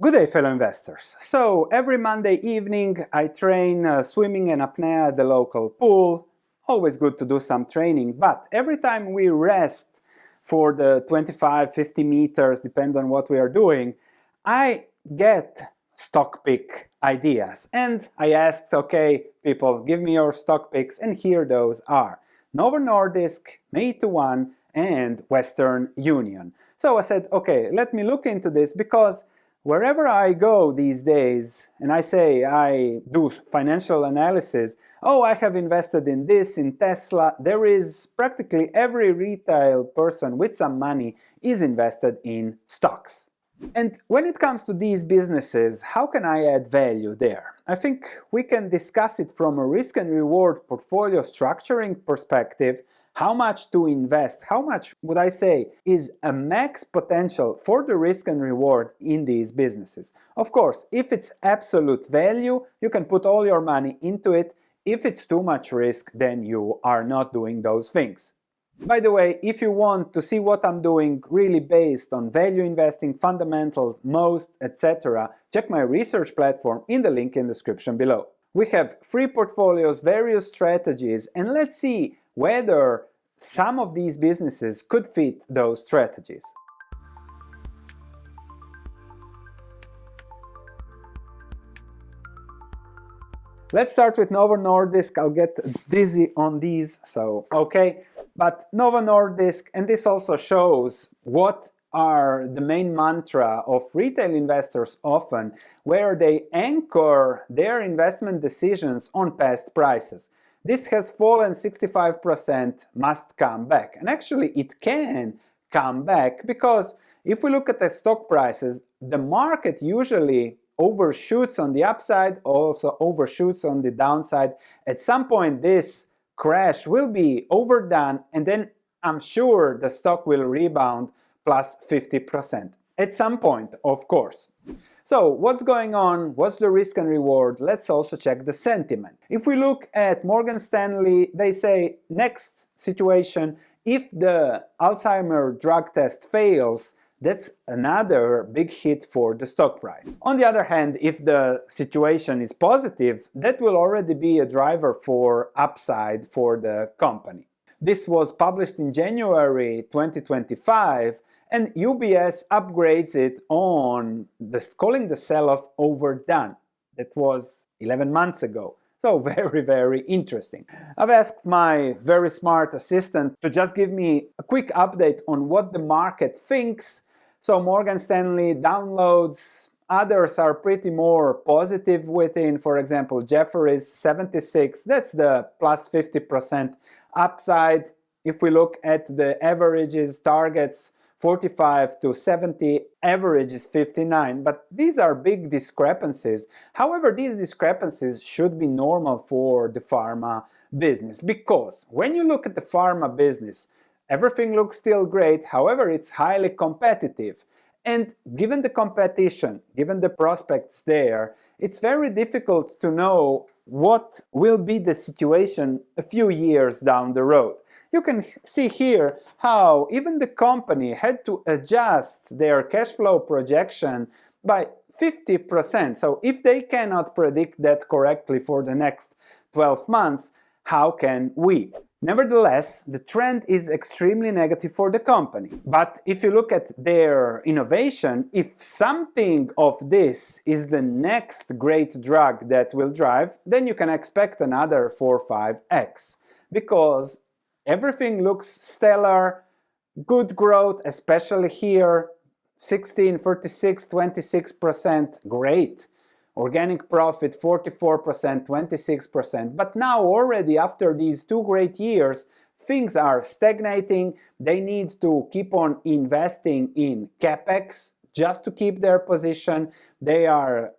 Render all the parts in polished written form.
Good day, fellow investors. So every Monday evening I train swimming and apnea at the local pool. Always good to do some training, but every time we rest for the 25-50 meters, depend on what we are doing, I get stock pick ideas. And I asked, okay, people, give me your stock picks, and here those are. Novo Nordisk, Meituan, and Western Union. So I said, okay, let me look into this, because wherever I go these days and I say I do financial analysis, oh, I have invested in this, in Tesla, there is practically every retail person with some money is invested in stocks. And when it comes to these businesses, how can I add value there? I think we can discuss it from a risk and reward portfolio structuring perspective. How much to invest, how much would I say is a max potential for the risk and reward in these businesses. Of course, if it's absolute value, you can put all your money into it. If it's too much risk, then you are not doing those things. By the way, if you want to see what I'm doing really based on value investing, fundamentals, most, etc., check my research platform in the link in the description below. We have free portfolios, various strategies, and let's see whether some of these businesses could fit those strategies. Let's start with Novo Nordisk. I'll get dizzy on these, so okay. But Novo Nordisk, and this also shows what are the main mantra of retail investors often, where they anchor their investment decisions on past prices. This has fallen 65%, must come back. And actually it can come back, because if we look at the stock prices, the market usually overshoots on the upside, also overshoots on the downside. At some point this crash will be overdone, and then I'm sure the stock will rebound plus 50%. At some point, of course. So what's going on? What's the risk and reward? Let's also check the sentiment. If we look at Morgan Stanley, they say next situation, if the Alzheimer drug test fails, that's another big hit for the stock price. On the other hand, if the situation is positive, that will already be a driver for upside for the company. This was published in January 2025, and UBS upgrades it on calling the sell-off overdone. That was 11 months ago. So very, very interesting. I've asked my very smart assistant to just give me a quick update on what the market thinks. So Morgan Stanley downloads, others are pretty more positive within, for example, Jefferies 76, that's the plus 50% upside. If we look at the averages, targets 45 to 70, average is 59, but these are big discrepancies. However, these discrepancies should be normal for the pharma business, because when you look at the pharma business, everything looks still great, however, it's highly competitive. And given the competition, given the prospects there, it's very difficult to know what will be the situation a few years down the road. You can see here how even the company had to adjust their cash flow projection by 50%. So if they cannot predict that correctly for the next 12 months, how can we? Nevertheless, the trend is extremely negative for the company. But if you look at their innovation, if something of this is the next great drug that will drive, then you can expect another 4 or 5x. Because everything looks stellar, good growth, especially here, 16, 36, 26%, great. Organic profit 44%, 26%. But now already after these 2 great years, things are stagnating. They need to keep on investing in capex just to keep their position. They are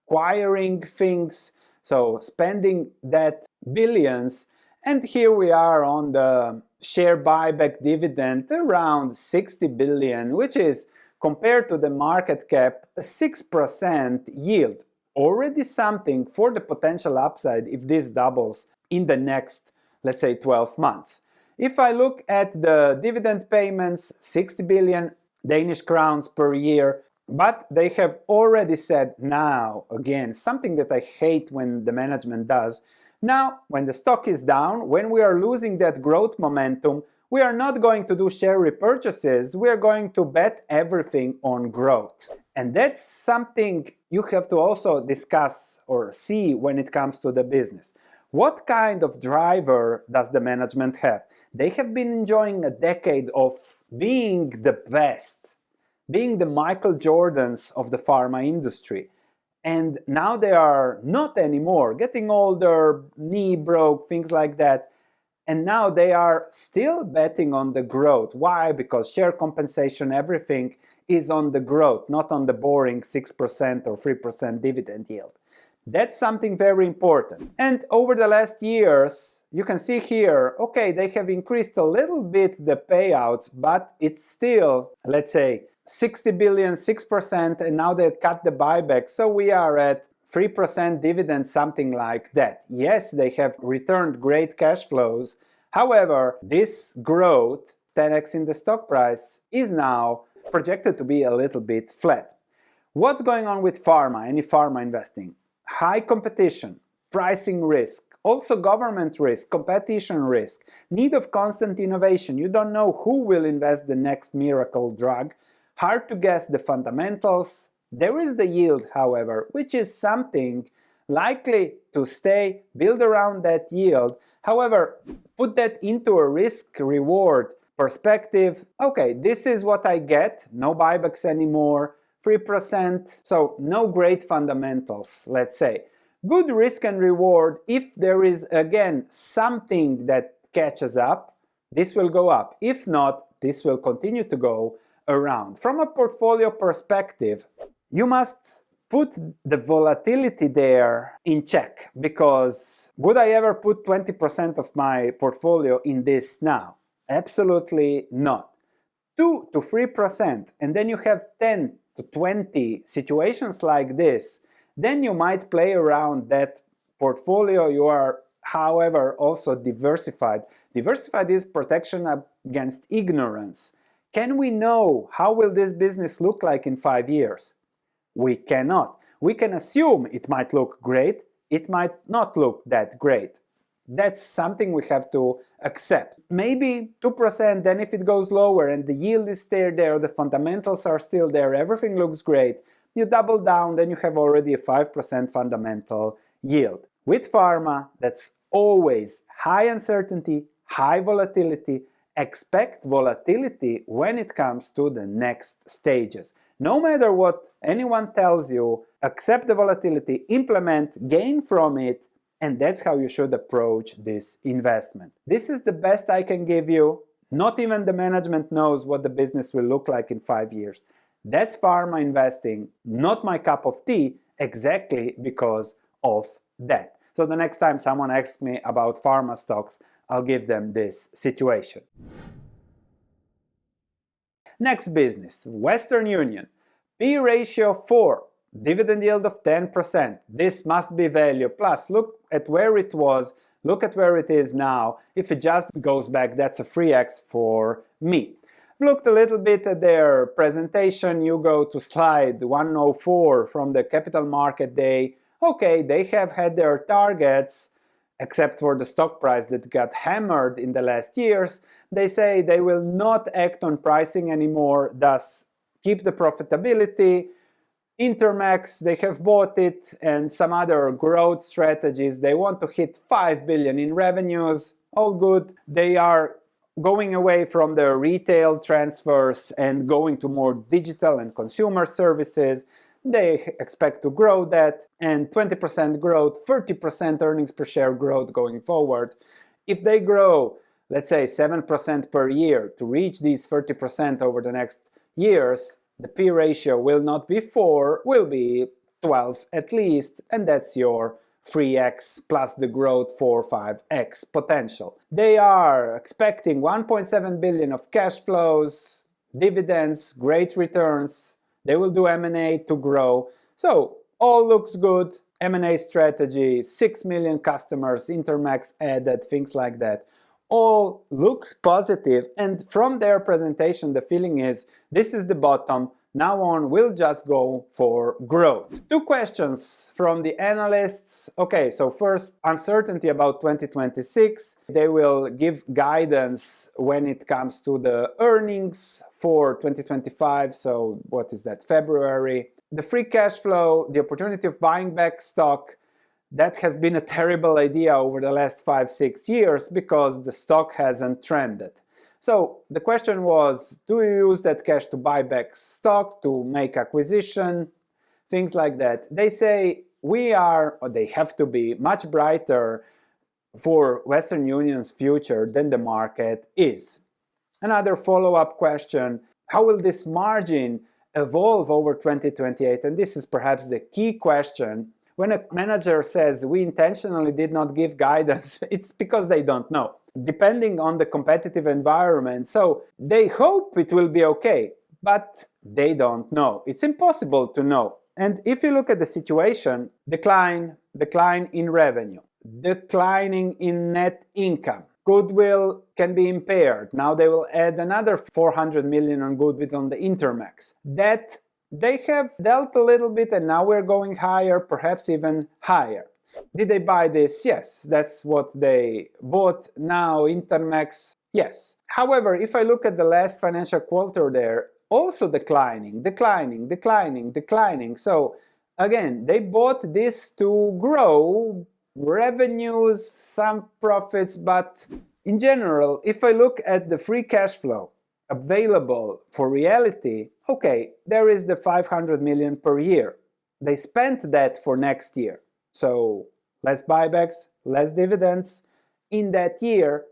acquiring things, so spending that billions. And here we are on the share buyback dividend around 60 billion, which is compared to the market cap a 6% yield. Already something for the potential upside if this doubles in the next, let's say, 12 months. If I look at the dividend payments, 60 billion Danish crowns per year, But they have already said now, again, something that I hate when the management does, now when the stock is down, when we are losing that growth momentum, we are not going to do share repurchases, we are going to bet everything on growth. And that's something you have to also discuss or see when it comes to the business. What kind of driver does the management have? They have been enjoying a decade of being the best, being the Michael Jordans of the pharma industry. And now they are not anymore, getting older, knee broke, things like that. And now they are still betting on the growth. Why? Because share compensation, everything is on the growth, not on the boring 6% or 3% dividend yield. That's something very important. And over the last years, you can see here, okay, they have increased a little bit the payouts, but it's still, let's say, 60 billion, 6%, and now they cut the buyback. So we are at 3% dividend, something like that. Yes, they have returned great cash flows. However, this growth, 10x in the stock price, is now projected to be a little bit flat. What's going on with pharma, any pharma investing? High competition, pricing risk, also government risk, competition risk, need of constant innovation. You don't know who will invest the next miracle drug. Hard to guess the fundamentals. There is the yield, however, which is something likely to stay, build around that yield. However, put that into a risk-reward perspective. Okay, this is what I get, no buybacks anymore, 3%, so no great fundamentals, let's say. Good risk and reward. If there is, again, something that catches up, this will go up. If not, this will continue to go around. From a portfolio perspective, you must put the volatility there in check, because would I ever put 20% of my portfolio in this now? Absolutely not. 2 to 3%, and then you have 10 to 20 situations like this, then you might play around that portfolio. You are, however, also diversified. Diversified is protection against ignorance. Can we know how will this business look like in 5 years? We cannot. We can assume it might look great, it might not look that great. That's something we have to accept. Maybe 2%, then if it goes lower and the yield is still there, the fundamentals are still there, everything looks great, you double down, then you have already a 5% fundamental yield. With pharma, that's always high uncertainty, high volatility. Expect volatility when it comes to the next stages. No matter what anyone tells you, accept the volatility, implement, gain from it, and that's how you should approach this investment. This is the best I can give you. Not even the management knows what the business will look like in 5 years. That's pharma investing, not my cup of tea, exactly because of that. So the next time someone asks me about pharma stocks, I'll give them this situation. Next business, Western Union. P ratio 4, dividend yield of 10%. This must be value. Plus, look at where it was, look at where it is now. If it just goes back, that's a 3x for me. Looked a little bit at their presentation. You go to slide 104 from the Capital Market Day. Okay, they have had their targets, except for the stock price that got hammered in the last years. They say they will not act on pricing anymore, thus keep the profitability. Intermex, they have bought it, and some other growth strategies. They want to hit 5 billion in revenues. All good. They are going away from the retail transfers and going to more digital and consumer services. They expect to grow that, and 20% growth, 30% earnings per share growth going forward. If they grow, let's say 7% per year to reach these 30% over the next years, the P ratio will not be 4, will be 12 at least, and that's your 3x plus the growth 4-5x potential. They are expecting 1.7 billion of cash flows, dividends, great returns. They will do M&A to grow. So all looks good. M&A strategy, 6 million customers, Intermex added, things like that. All looks positive, and from their presentation the feeling is this is the bottom, now on will just go for growth. Two questions from the analysts. Okay, so first, uncertainty about 2026. They will give guidance when it comes to the earnings for 2025. So what is that, February? The free cash flow, the opportunity of buying back stock, that has been a terrible idea over the last 5-6 years because the stock hasn't trended. So the question was, do you use that cash to buy back stock, to make acquisition, things like that? They say we are, or they have to be, much brighter for Western Union's future than the market is. Another follow-up question, how will this margin evolve over 2028? And this is perhaps the key question. When a manager says we intentionally did not give guidance, it's because they don't know, depending on the competitive environment. So they hope it will be okay, but they don't know. It's impossible to know. And if you look at the situation, decline in revenue, declining in net income, goodwill can be impaired. Now they will add another 400 million on goodwill on the Intermex. That they have dealt a little bit, and now we're going higher, perhaps even higher. Did they buy this? Yes, that's what they bought. Now Intermex, yes. However, if I look at the last financial quarter there, also declining. So again, they bought this to grow revenues, some profits, but in general, if I look at the free cash flow available for reality, okay, there is the 500 million per year. They spent that for next year. So less buybacks, less dividends in that year,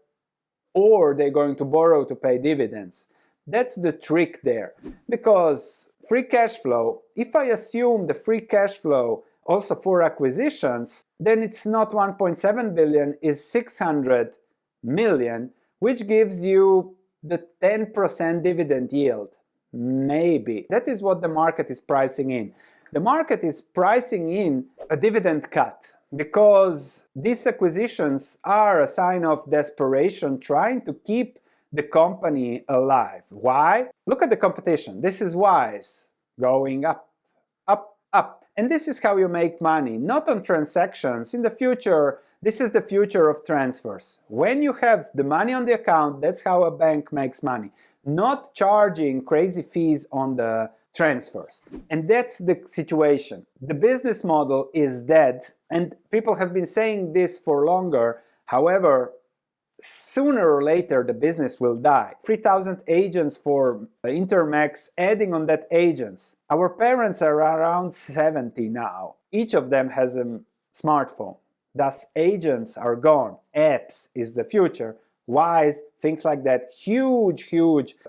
or they're going to borrow to pay dividends. That's the trick there. Because free cash flow, if I assume the free cash flow also for acquisitions, then it's not 1.7 billion, it's 600 million, which gives you the 10% dividend yield. Maybe. That is what the market is pricing in. The market is pricing in a dividend cut because these acquisitions are a sign of desperation, trying to keep the company alive. Why? Look at the competition. This is Wise going up, up, up. And this is how you make money, not on transactions. In the future, this is the future of transfers. When you have the money on the account, that's how a bank makes money, not charging crazy fees on the transfers. And that's the situation. The business model is dead, and people have been saying this for longer. However, sooner or later the business will die. 3,000 agents for Intermex, adding on that agents. Our parents are around 70 now. Each of them has a smartphone. Thus agents are gone. Apps is the future. Wise, things like that. Huge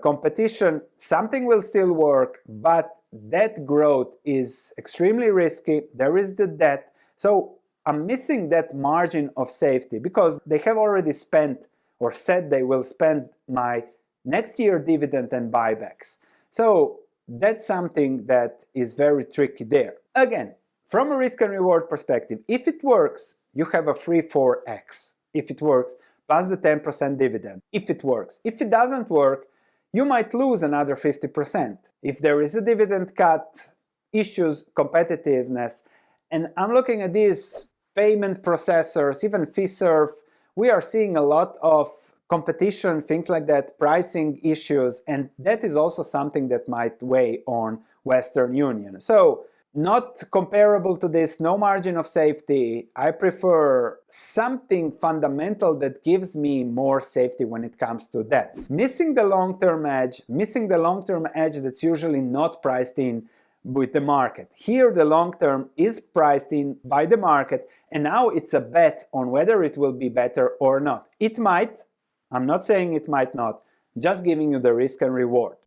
competition. Something will still work, but that growth is extremely risky. There is the debt. So I'm missing that margin of safety because they have already spent or said they will spend my next year dividend and buybacks. So that's something that is very tricky there. Again, from a risk and reward perspective, if it works, you have a free 4x. If it works, plus the 10% dividend. If it works. If it doesn't work, you might lose another 50%. If there is a dividend cut, issues, competitiveness, and I'm looking at these payment processors, even Fiserv, we are seeing a lot of competition, things like that, pricing issues, and that is also something that might weigh on Western Union. So, not comparable to this, no margin of safety. I prefer something fundamental that gives me more safety when it comes to that. Missing the long-term edge that's usually not priced in with the market. Here the long term is priced in by the market, and now it's a bet on whether it will be better or not. It might, I'm not saying it might not, just giving you the risk and reward.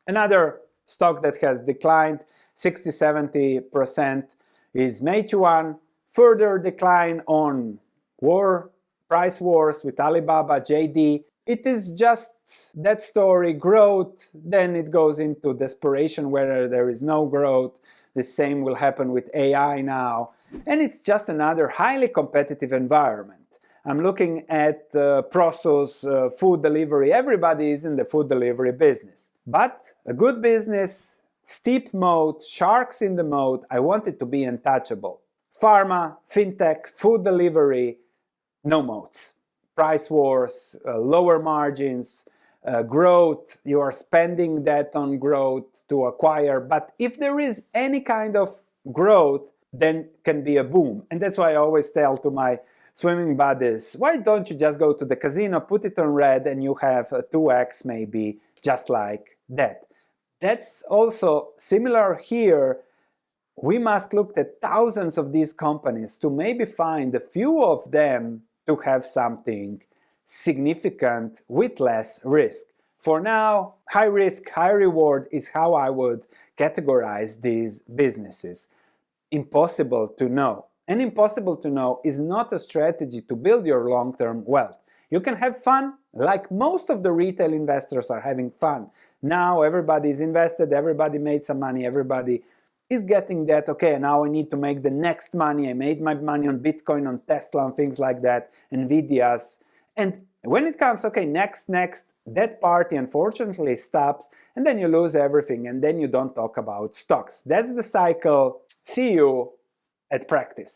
Another stock that has declined 60-70% is Meituan. Further decline on price wars with Alibaba, JD. It is just that story, growth, then it goes into desperation where there is no growth. The same will happen with AI now. And it's just another highly competitive environment. I'm looking at Prosus, food delivery. Everybody is in the food delivery business. But a good business, steep moat, sharks in the moat, I want it to be untouchable. Pharma, fintech, food delivery, no moats. Price wars, lower margins, growth, you are spending that on growth to acquire. But if there is any kind of growth, then can be a boom. And that's why I always tell to my swimming buddies, why don't you just go to the casino, put it on red, and you have a 2x maybe, just like that. That's also similar here. We must look at thousands of these companies to maybe find a few of them to have something significant with less risk. For now, high risk, high reward is how I would categorize these businesses. Impossible to know. And impossible to know is not a strategy to build your long-term wealth. You can have fun, like most of the retail investors are having fun. Now everybody is invested, everybody made some money, everybody is getting that, okay, now I need to make the next money. I made my money on Bitcoin, on Tesla, and things like that, Nvidias. And when it comes, okay, next, that party unfortunately stops, and then you lose everything, and then you don't talk about stocks. That's the cycle. See you at practice.